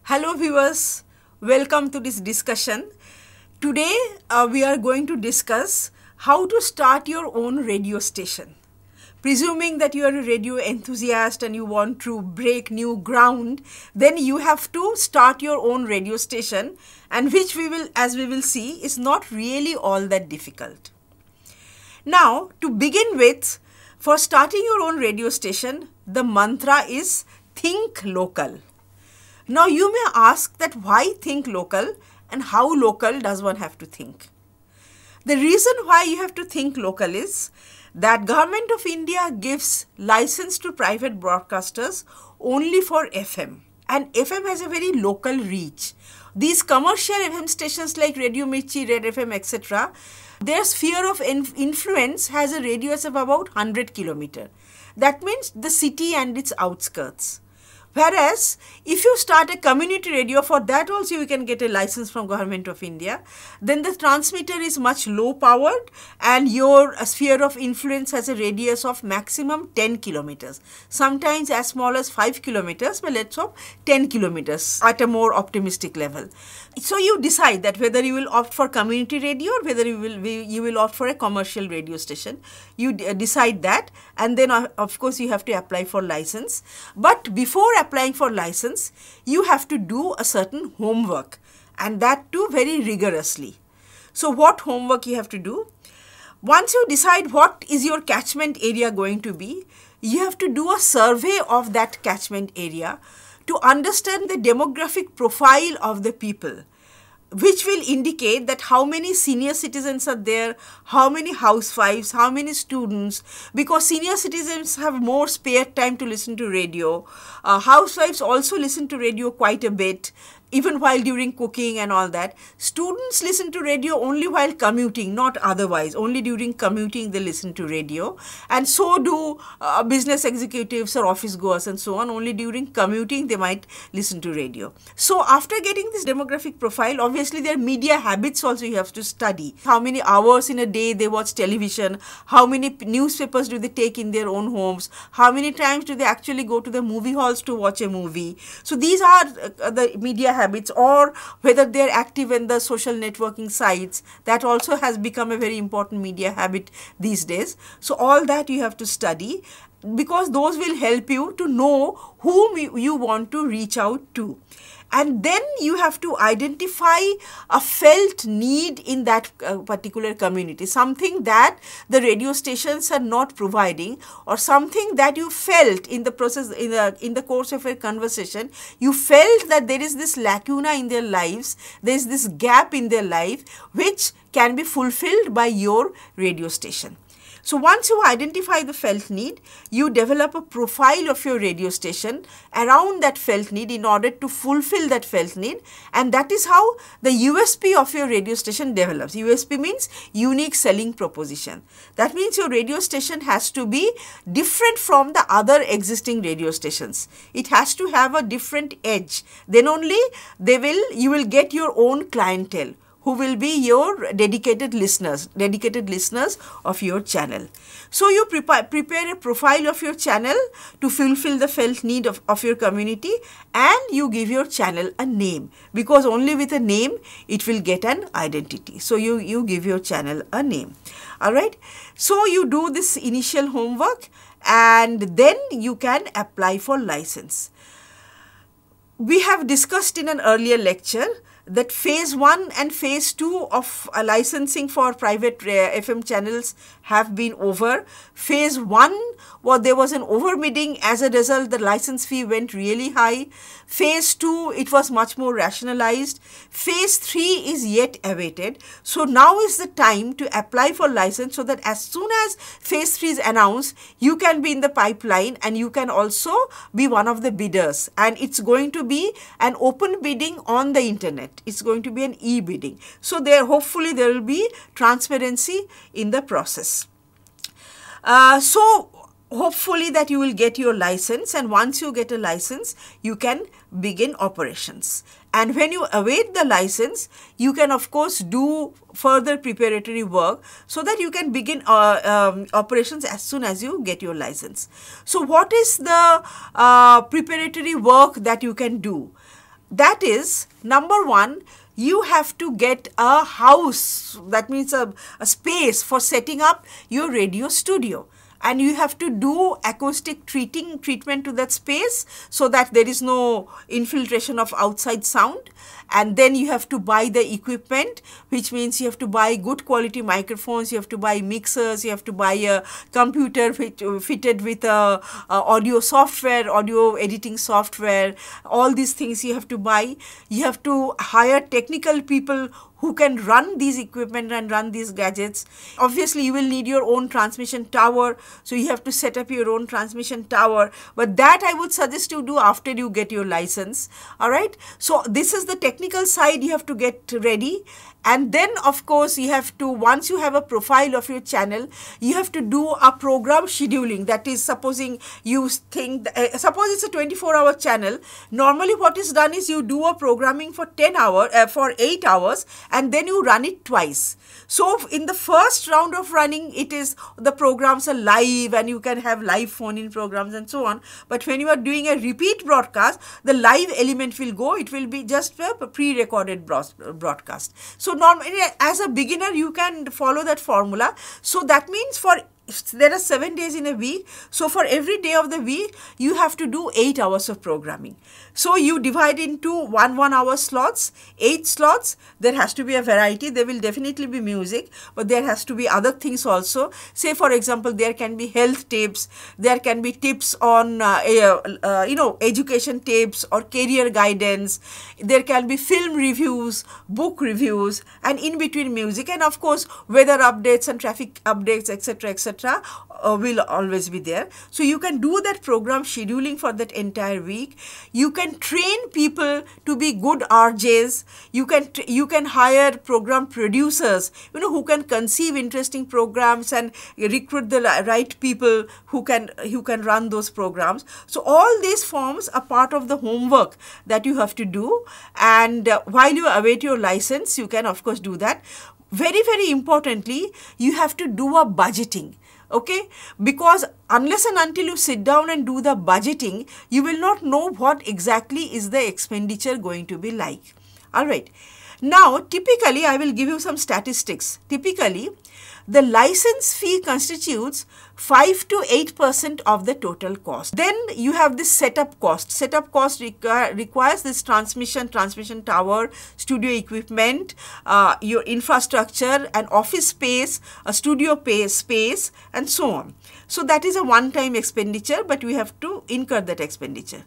Hello viewers, welcome to this discussion. Today we are going to discuss how to start your own radio station. Presuming that you are a radio enthusiast and you want to break new ground, then you have to start your own radio station, and which as we will see, is not really all that difficult. Now, to begin with, for starting your own radio station, the mantra is think local. Now you may ask that why think local and how local does one have to think? The reason why you have to think local is that Government of India gives license to private broadcasters only for FM, and FM has a very local reach. These commercial FM stations like Radio Mirchi, Red FM, etc., their sphere of influence has a radius of about 100 kilometers. That means the city and its outskirts. Whereas, if you start a community radio, for that also you can get a license from Government of India, then the transmitter is much low powered and your sphere of influence has a radius of maximum 10 kilometers. Sometimes as small as 5 kilometers, but let's hope 10 kilometers at a more optimistic level. So you decide that whether you will opt for community radio or whether you will opt for a commercial radio station. You decide that, and then of course you have to apply for license. But before applying for license, you have to do a certain homework, and that too very rigorously. So what homework you have to do? Once you decide what is your catchment area going to be, you have to do a survey of that catchment area to understand the demographic profile of the people, which will indicate that how many senior citizens are there, how many housewives, how many students, because senior citizens have more spare time to listen to radio. Housewives also listen to radio quite a bit, even while during cooking and all that. Students listen to radio only while commuting, not otherwise. Only during commuting they listen to radio. And so do business executives or office goers and so on. Only during commuting they might listen to radio. So after getting this demographic profile, obviously their media habits also you have to study. How many hours in a day they watch television, how many newspapers do they take in their own homes, how many times do they actually go to the movie halls to watch a movie. So these are the media habits, or whether they are active in the social networking sites. That also has become a very important media habit these days. So all that you have to study, because those will help you to know whom you want to reach out to. And then you have to identify a felt need in that particular community, something that the radio stations are not providing, or something that you felt in the process, in the course of a conversation, you felt that there is this lacuna in their lives, there is this gap in their life which can be fulfilled by your radio station. So once you identify the felt need, you develop a profile of your radio station around that felt need in order to fulfill that felt need, and that is how the USP of your radio station develops. USP means unique selling proposition. That means your radio station has to be different from the other existing radio stations. It has to have a different edge. Then only you will get your own clientele, who will be your dedicated listeners of your channel. So you prepare a profile of your channel to fulfill the felt need of your community, and you give your channel a name, because only with a name it will get an identity. So you give your channel a name. Alright. So you do this initial homework, and then you can apply for license. We have discussed in an earlier lecture that phase 1 and phase 2 of licensing for private FM channels have been over. Phase 1, there was an overbidding. As a result, the license fee went really high. Phase 2, it was much more rationalized. Phase 3 is yet awaited. So now is the time to apply for license, so that as soon as phase 3 is announced, you can be in the pipeline and you can also be one of the bidders. And it's going to be an open bidding on the internet. It's going to be an e-bidding. So hopefully there will be transparency in the process. So hopefully that you will get your license, and once you get a license, you can begin operations. And when you await the license, you can of course do further preparatory work so that you can begin operations as soon as you get your license. So what is the preparatory work that you can do? That is, number one, you have to get a house, that means a space for setting up your radio studio. And you have to do acoustic treatment to that space so that there is no infiltration of outside sound. And then you have to buy the equipment, which means you have to buy good quality microphones, you have to buy mixers, you have to buy a computer fitted with a audio software, audio editing software. All these things you have to buy. You have to hire technical people who can run these equipment and run these gadgets. Obviously, you will need your own transmission tower, so you have to set up your own transmission tower, but that I would suggest you do after you get your license. All right, so this is the technical side you have to get ready. And then, of course, you have to, once you have a profile of your channel, you have to do a program scheduling. That is, supposing you think, suppose it's a 24-hour channel. Normally, what is done is you do a programming for 8 hours, and then you run it twice. So, in the first round of running, it is the programs are live, and you can have live phone-in programs and so on. But when you are doing a repeat broadcast, the live element will go. It will be just a pre-recorded broadcast. So, normally, as a beginner, you can follow that formula. So that means there are 7 days in a week. So for every day of the week, you have to do 8 hours of programming. So you divide into 1 hour slots, 8 slots. There has to be a variety. There will definitely be music, but there has to be other things also. Say, for example, there can be health tips. There can be tips on, education tips or career guidance. There can be film reviews, book reviews, and in between music. And of course, weather updates and traffic updates, etc., etc. Will always be there. So you can do that program scheduling for that entire week. You can train people to be good RJs. You can hire program producers, who can conceive interesting programs and recruit the right people who can run those programs. So all these forms are part of the homework that you have to do. And while you await your license, you can of course do that. Very, very importantly, you have to do a budgeting. Okay, because unless and until you sit down and do the budgeting, you will not know what exactly is the expenditure going to be like. All right. Now, typically, I will give you some statistics. Typically, the license fee constitutes 5 to 8% of the total cost. Then you have this setup cost. Setup cost requires this transmission tower, studio equipment, your infrastructure, an office space, a studio space, and so on. So that is a one-time expenditure, but we have to incur that expenditure.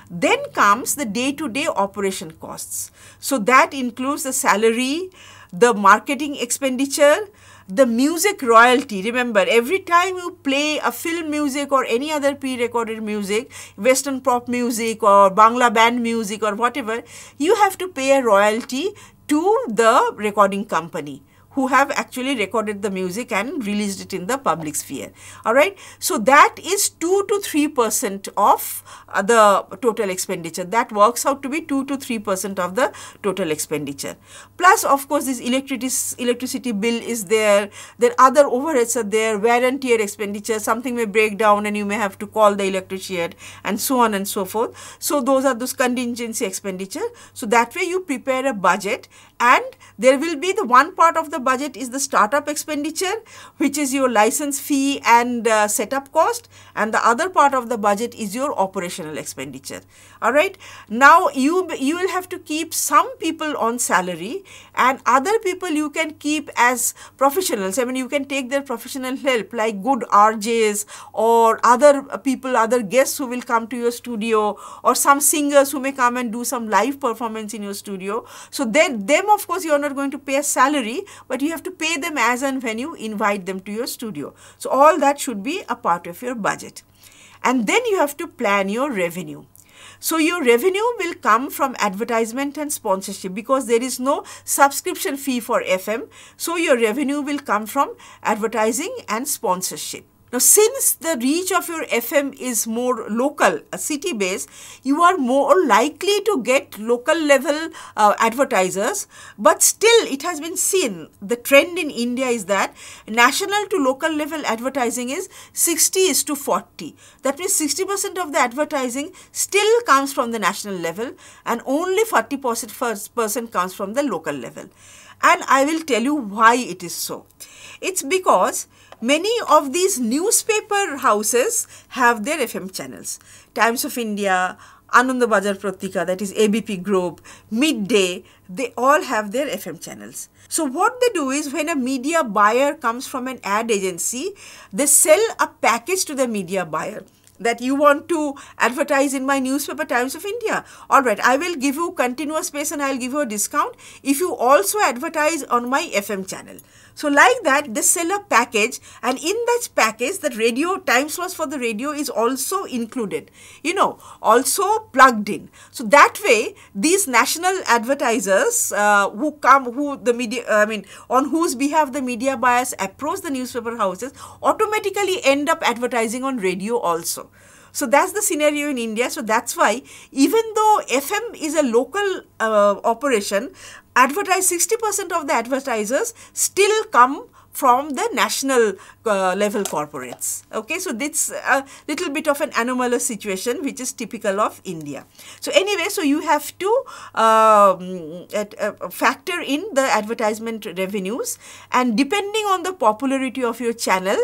Then comes the day-to-day operation costs. So that includes the salary, the marketing expenditure, the music royalty. Remember, every time you play a film music or any other pre-recorded music, Western pop music or Bangla band music or whatever, you have to pay a royalty to the recording company who have actually recorded the music and released it in the public sphere. All right. So that is 2 to 3% of the total expenditure. That works out to be 2 to 3% of the total expenditure. Plus, of course, this electricity bill is there. Then other overheads are there, wear and tear expenditure. Something may break down and you may have to call the electrician and so on and so forth. So those are those contingency expenditure. So that way you prepare a budget, and there will be the one part of the budget is the startup expenditure, which is your license fee and setup cost, and the other part of the budget is your operational expenditure. All right. Now you will have to keep some people on salary, and other people you can keep as professionals. I mean, you can take their professional help, like good RJs or other people, other guests who will come to your studio, or some singers who may come and do some live performance in your studio. So then them, of course, you are not going to pay a salary, but you have to pay them as and when you invite them to your studio. So all that should be a part of your budget. And then you have to plan your revenue. So your revenue will come from advertisement and sponsorship, because there is no subscription fee for FM. So your revenue will come from advertising and sponsorship. Now, since the reach of your FM is more local, city based, you are more likely to get local level advertisers, but still it has been seen, the trend in India is that national to local level advertising is 60:40. That means 60% of the advertising still comes from the national level and only 40% comes from the local level. And I will tell you why it is so. It's because many of these newspaper houses have their FM channels. Times of India, Ananda Bazar Pratika, that is ABP Group, Midday, they all have their FM channels. So what they do is, when a media buyer comes from an ad agency, they sell a package to the media buyer that you want to advertise in my newspaper Times of India. Alright, I will give you continuous space and I will give you a discount if you also advertise on my FM channel. So like that, they sell a package, and in that package, the radio time slots for the radio is also included, also plugged in. So that way, these national advertisers on whose behalf the media buyers approach the newspaper houses, automatically end up advertising on radio also. So that's the scenario in India. So that's why, even though FM is a local operation, 60% of the advertisers still come from the national level corporates. Okay, so this a little bit of an anomalous situation which is typical of India. So anyway, so you have to factor in the advertisement revenues, and depending on the popularity of your channel,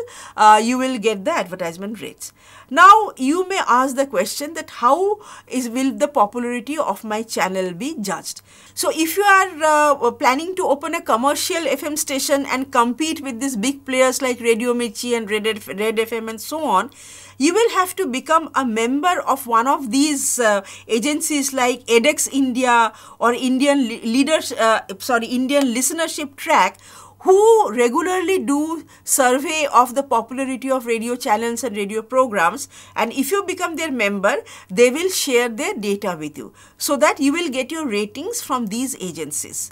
you will get the advertisement rates. Now you may ask the question that how will the popularity of my channel be judged? So if you are planning to open a commercial FM station and compete with these big players like Radio Mirchi and Red FM and so on, you will have to become a member of one of these agencies like edX India or Indian Listenership Track, who regularly do survey of the popularity of radio channels and radio programs, and if you become their member, they will share their data with you so that you will get your ratings from these agencies.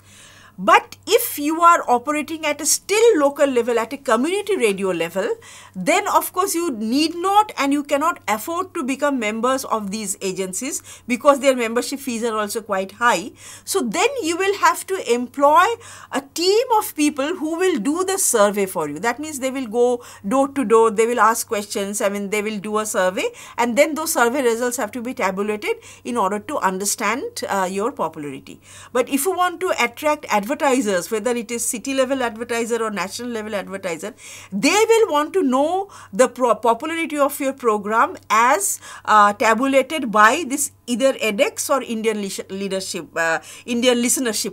But if you are operating at a still local level, at a community radio level, then of course you need not and you cannot afford to become members of these agencies because their membership fees are also quite high. So then you will have to employ a team of people who will do the survey for you. That means they will go door to door, they will ask questions, they will do a survey, and then those survey results have to be tabulated in order to understand your popularity. But if you want to attract advertisers, whether it is city level advertiser or national level advertiser, they will want to know the popularity of your program as tabulated by this either edX or Indian Listenership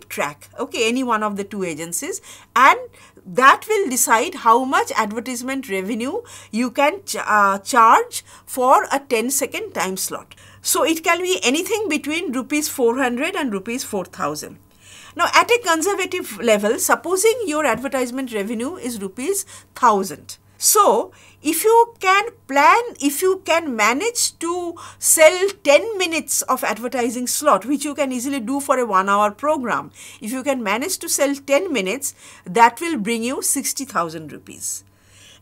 Track, okay, any one of the two agencies, and that will decide how much advertisement revenue you can charge for a 10-second time slot. So it can be anything between rupees 400 and rupees 4,000. Now at a conservative level, supposing your advertisement revenue is rupees 1,000. So if you can manage to sell 10 minutes of advertising slot, which you can easily do for a 1-hour program, if you can manage to sell 10 minutes, that will bring you 60,000 rupees.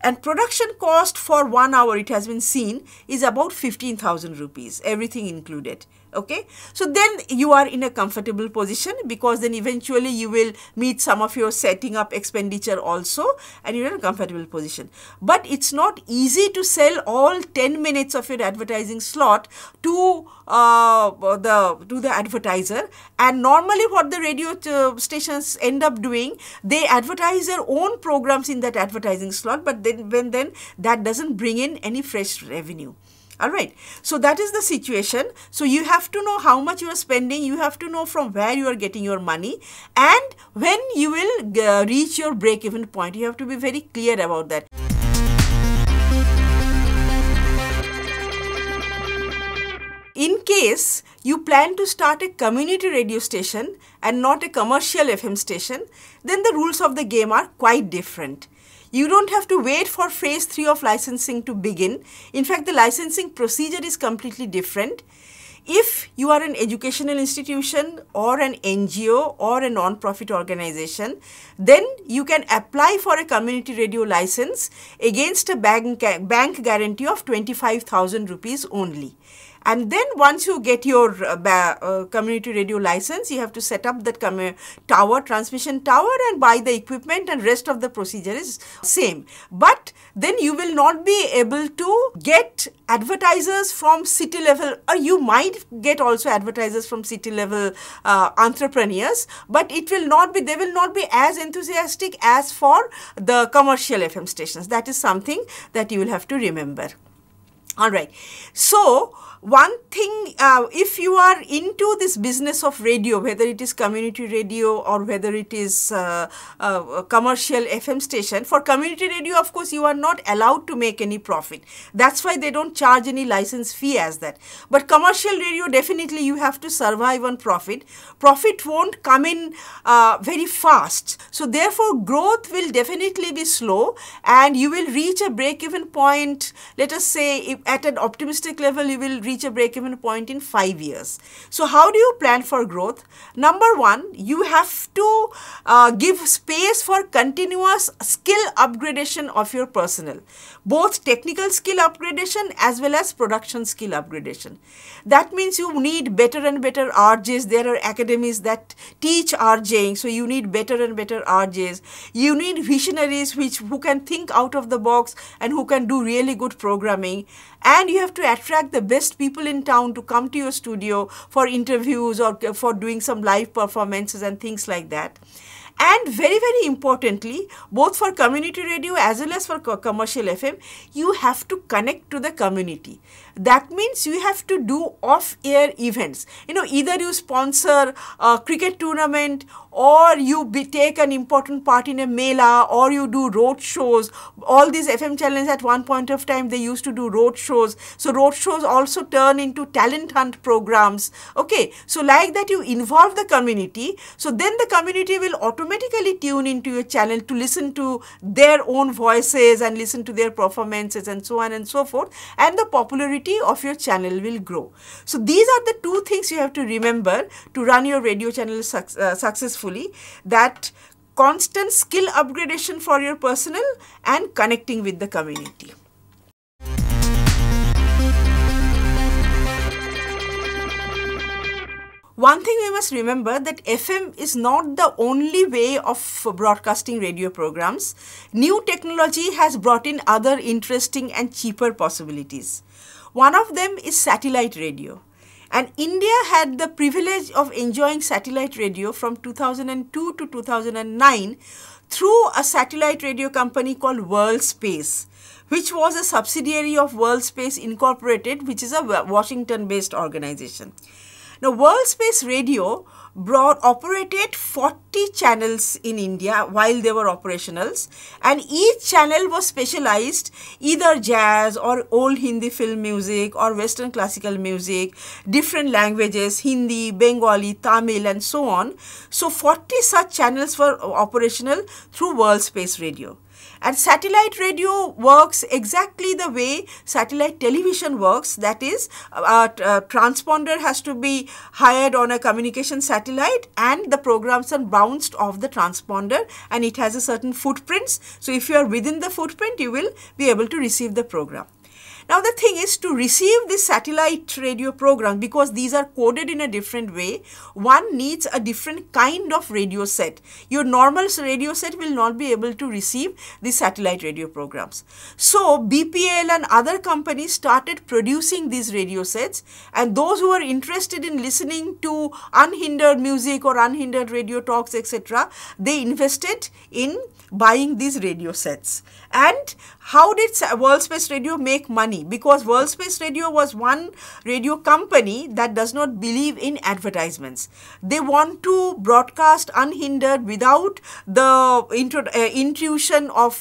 And production cost for 1 hour, it has been seen, is about 15,000 rupees, everything included. Okay, so then you are in a comfortable position, because then eventually you will meet some of your setting up expenditure also, and you're in a comfortable position. But it's not easy to sell all 10 minutes of your advertising slot to the advertiser. And normally what the radio stations end up doing, they advertise their own programs in that advertising slot, but then that doesn't bring in any fresh revenue. Alright, so that is the situation. So you have to know how much you are spending, you have to know from where you are getting your money, and when you will reach your break-even point. You have to be very clear about that. In case you plan to start a community radio station and not a commercial FM station, then the rules of the game are quite different. You don't have to wait for phase 3 of licensing to begin. In fact, the licensing procedure is completely different. If you are an educational institution or an NGO or a non-profit organization, then you can apply for a community radio license against a bank guarantee of 25,000 rupees only. And then once you get your community radio license, you have to set up that transmission tower and buy the equipment, and rest of the procedure is same. But then you will not be able to get advertisers from city level, or you might get also advertisers from city level entrepreneurs, but they will not be as enthusiastic as for the commercial FM stations. That is something that you will have to remember. All right. So, one thing, if you are into this business of radio, whether it is community radio or whether it is commercial FM station, for community radio, of course, you are not allowed to make any profit. That's why they don't charge any license fee as that. But commercial radio, definitely you have to survive on profit. Profit won't come in very fast. So, therefore, growth will definitely be slow, and you will reach a break-even point. Let us say, if at an optimistic level, you will reach a break-even point in 5 years. So, how do you plan for growth? Number one, you have to give space for continuous skill upgradation of your personnel, both technical skill upgradation as well as production skill upgradation. That means you need better and better RJs. There are academies that teach RJing, so you need better and better RJs. You need visionaries who can think out of the box and who can do really good programming. And you have to attract the best people in town to come to your studio for interviews or for doing some live performances and things like that. And very, very importantly, both for community radio as well as for commercial FM, you have to connect to the community. That means you have to do off-air events. Either you sponsor a cricket tournament, or you take an important part in a mela, or you do road shows. All these FM channels at one point of time, they used to do road shows. So, road shows also turn into talent hunt programs. Okay, so like that you involve the community. So, then the community will automatically tune into your channel to listen to their own voices and listen to their performances and so on and so forth. And the popularity of your channel will grow. So, these are the two things you have to remember to run your radio channel successfully, that constant skill upgradation for your personnel and connecting with the community. One thing we must remember, that FM is not the only way of broadcasting radio programs. New technology has brought in other interesting and cheaper possibilities. One of them is satellite radio. And India had the privilege of enjoying satellite radio from 2002 to 2009 through a satellite radio company called WorldSpace, which was a subsidiary of WorldSpace Incorporated, which is a Washington-based organization. Now, WorldSpace Radio operated 40 channels in India while they were operationals, and each channel was specialized either jazz or old Hindi film music or Western classical music, different languages, Hindi, Bengali, Tamil and so on. So, 40 such channels were operational through WorldSpace Radio. And satellite radio works exactly the way satellite television works. That is, a transponder has to be hired on a communication satellite, and the programs are bounced off the transponder, and it has a certain footprints. So, if you are within the footprint, you will be able to receive the program. Now, the thing is, to receive this satellite radio program, because these are coded in a different way, one needs a different kind of radio set. Your normal radio set will not be able to receive these satellite radio programs. So, BPL and other companies started producing these radio sets, and those who are interested in listening to unhindered music or unhindered radio talks, etc., they invested in buying these radio sets. And how did WorldSpace Radio make money? Because WorldSpace Radio was one radio company that does not believe in advertisements. They want to broadcast unhindered without the intrusion of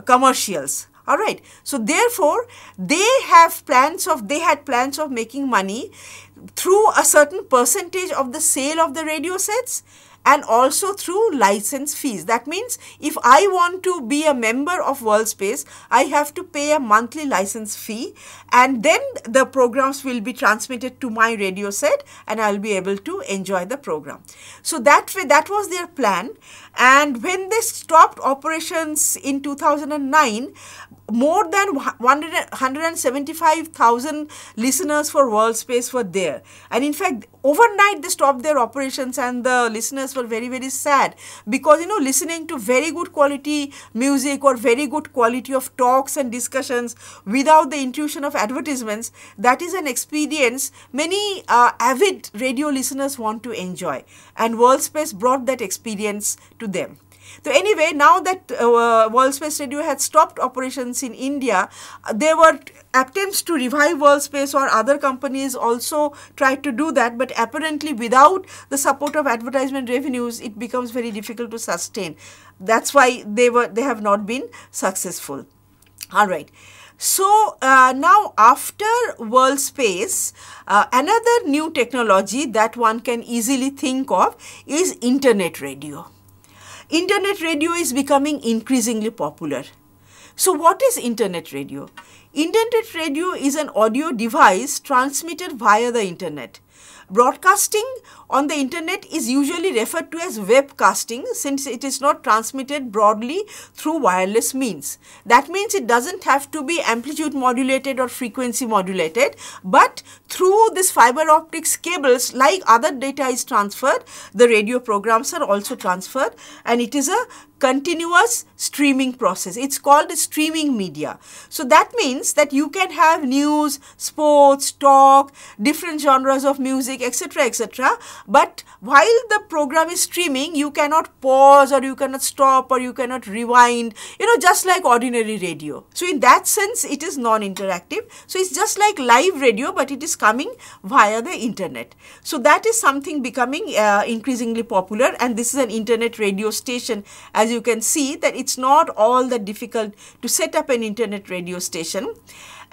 commercials. All right. So, therefore, they had plans of making money through a certain percentage of the sale of the radio sets and also through license fees. That means if I want to be a member of WorldSpace, I have to pay a monthly license fee, and then the programs will be transmitted to my radio set and I will be able to enjoy the program. So that way, that was their plan. And when they stopped operations in 2009, more than 175,000 listeners for WorldSpace were there. And in fact, overnight they stopped their operations, and the listeners were very, very sad, because listening to very good quality music or very good quality of talks and discussions without the intrusion of advertisements, that is an experience many avid radio listeners want to enjoy, and WorldSpace brought that experience to them. So anyway, now that WorldSpace Radio had stopped operations in India, there were attempts to revive WorldSpace, or other companies also tried to do that, but apparently without the support of advertisement revenues, it becomes very difficult to sustain. That's why they have not been successful. All right. So now after WorldSpace, another new technology that one can easily think of is internet radio. Internet radio is becoming increasingly popular. So what is internet radio? Internet radio is an audio device transmitted via the internet. Broadcasting on the internet is usually referred to as webcasting, since it is not transmitted broadly through wireless means. That means it doesn't have to be amplitude modulated or frequency modulated, but through this fiber optics cables, like other data is transferred, the radio programs are also transferred, and it is a continuous streaming process. It's called a streaming media. So that means that you can have news, sports, talk, different genres of music, etc., etc. But while the program is streaming, you cannot pause, or you cannot stop, or you cannot rewind, just like ordinary radio. So in that sense, it is non-interactive. So it's just like live radio, but it is coming via the internet. So that is something becoming increasingly popular, and this is an internet radio station. As you can see, that it's not all that difficult to set up an internet radio station,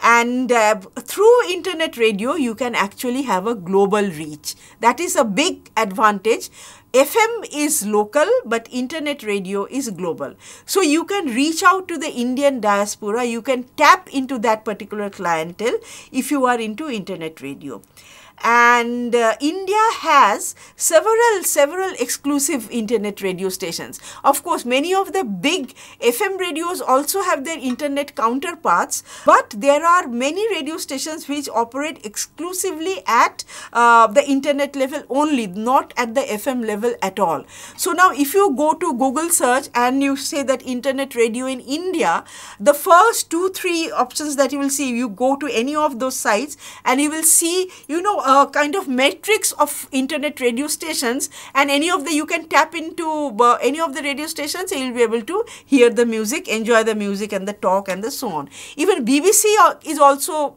and through internet radio you can actually have a global reach. That is a big advantage. FM is local, but internet radio is global. So you can reach out to the Indian diaspora, you can tap into that particular clientele if you are into internet radio. And India has several exclusive internet radio stations. Of course, many of the big FM radios also have their internet counterparts, but there are many radio stations which operate exclusively at the internet level only, not at the FM level at all. So now if you go to Google search and you say that internet radio in India, the first 2-3 options that you will see, you go to any of those sites and you will see, a kind of matrix of internet radio stations, and you can tap into any of the radio stations and you will be able to hear the music, enjoy the music and the talk and so on. Even BBC is also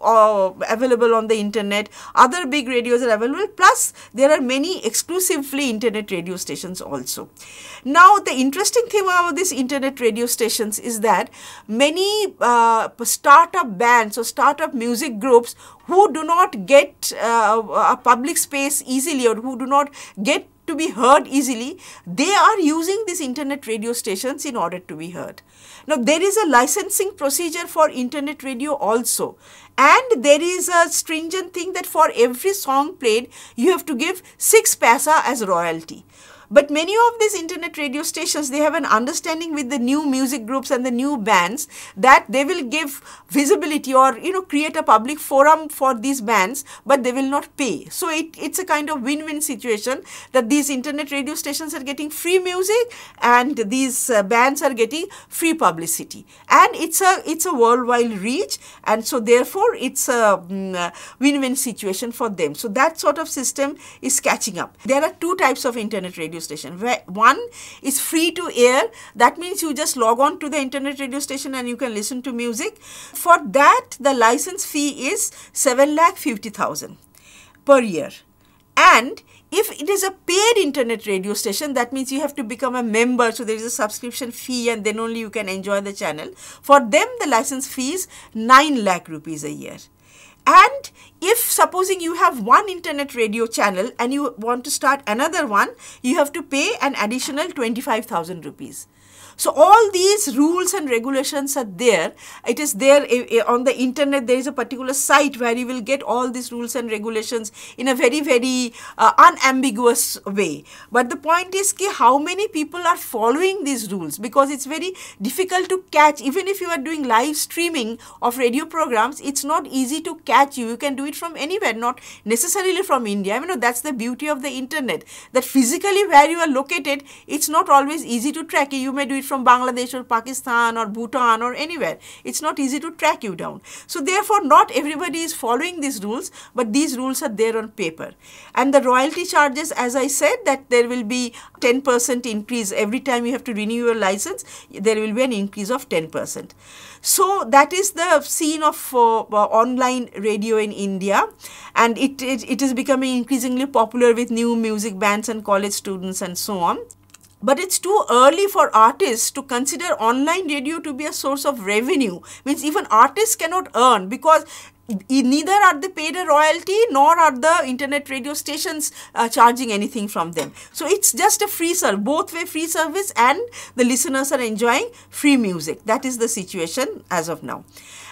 available on the internet. Other big radios are available, plus there are many exclusively internet radio stations also. Now the interesting thing about these internet radio stations is that many startup bands or startup music groups who do not get a public space easily, or who do not get to be heard easily, they are using these internet radio stations in order to be heard. Now there is a licensing procedure for internet radio also, and there is a stringent thing that for every song played you have to give 6 paisa as royalty. But many of these internet radio stations, they have an understanding with the new music groups and the new bands that they will give visibility or create a public forum for these bands, but they will not pay. So it's a kind of win-win situation, that these internet radio stations are getting free music and these bands are getting free publicity, and it's a worldwide reach, and so therefore it's a win-win situation for them. So that sort of system is catching up. There are 2 types of internet radio station. One is free to air. That means you just log on to the internet radio station and you can listen to music. For that, the license fee is 7,50,000 per year. And if it is a paid internet radio station, that means you have to become a member. So there is a subscription fee, and then only you can enjoy the channel. For them, the license fee is 9 lakh rupees a year. And if supposing you have one internet radio channel and you want to start another one, you have to pay an additional 25,000 rupees. So all these rules and regulations are there. It is there on the internet. There is a particular site where you will get all these rules and regulations in a very, very unambiguous way. But the point is how many people are following these rules, because it's very difficult to catch. Even if you are doing live streaming of radio programs, it's not easy to catch you. You can do it from anywhere, not necessarily from India. That's the beauty of the internet, that physically where you are located, it's not always easy to track you. You may do it from Bangladesh or Pakistan or Bhutan or anywhere. It's not easy to track you down. So therefore, not everybody is following these rules, but these rules are there on paper. And the royalty charges, as I said, that there will be 10% increase every time you have to renew your license. There will be an increase of 10%. So that is the scene of online radio in India, and it is becoming increasingly popular with new music bands and college students and so on. But it's too early for artists to consider online radio to be a source of revenue. Means even artists cannot earn, because neither are they paid a royalty, nor are the internet radio stations charging anything from them. So it's just a free service, both way free service, and the listeners are enjoying free music. That is the situation as of now.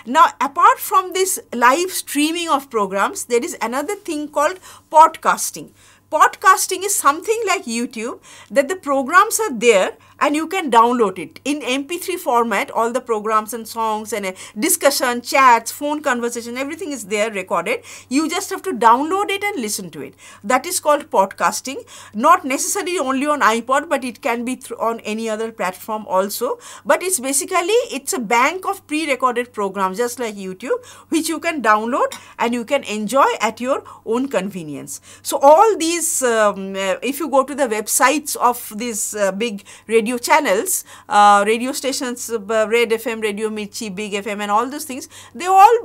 Now, apart from this live streaming of programs, there is another thing called podcasting. Podcasting is something like YouTube, that the programs are there and you can download it in MP3 format. All the programs and songs and discussion, chats, phone conversation, everything is there recorded. You just have to download it and listen to it. That is called podcasting. Not necessarily only on iPod, but it can be on any other platform also. But it's basically, it's a bank of pre-recorded programs, just like YouTube, which you can download and you can enjoy at your own convenience. So all these, if you go to the websites of these big radio channels, radio stations, Red FM, Radio Mirchi, Big FM and all those things, they all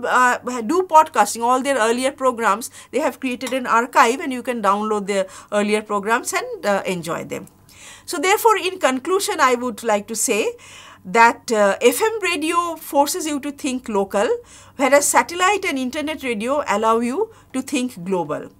do podcasting. All their earlier programs, they have created an archive and you can download their earlier programs and enjoy them. So therefore, in conclusion, I would like to say that FM radio forces you to think local, whereas satellite and internet radio allow you to think global.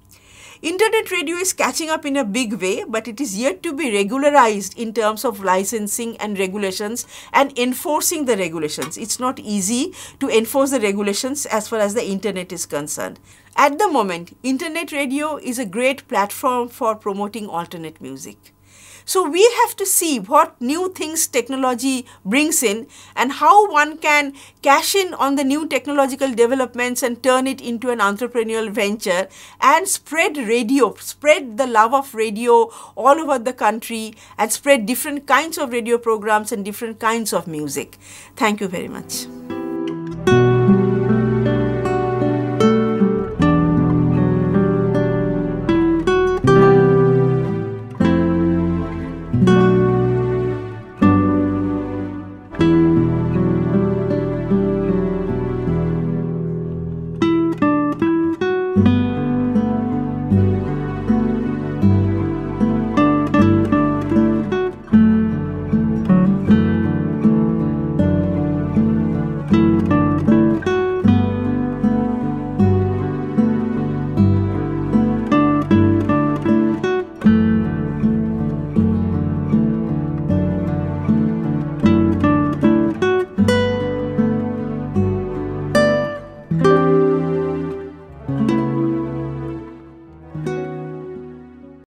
Internet radio is catching up in a big way, but it is yet to be regularized in terms of licensing and regulations and enforcing the regulations. It's not easy to enforce the regulations as far as the internet is concerned. At the moment, internet radio is a great platform for promoting alternate music. So we have to see what new things technology brings in and how one can cash in on the new technological developments and turn it into an entrepreneurial venture and spread radio, spread the love of radio all over the country and spread different kinds of radio programs and different kinds of music. Thank you very much.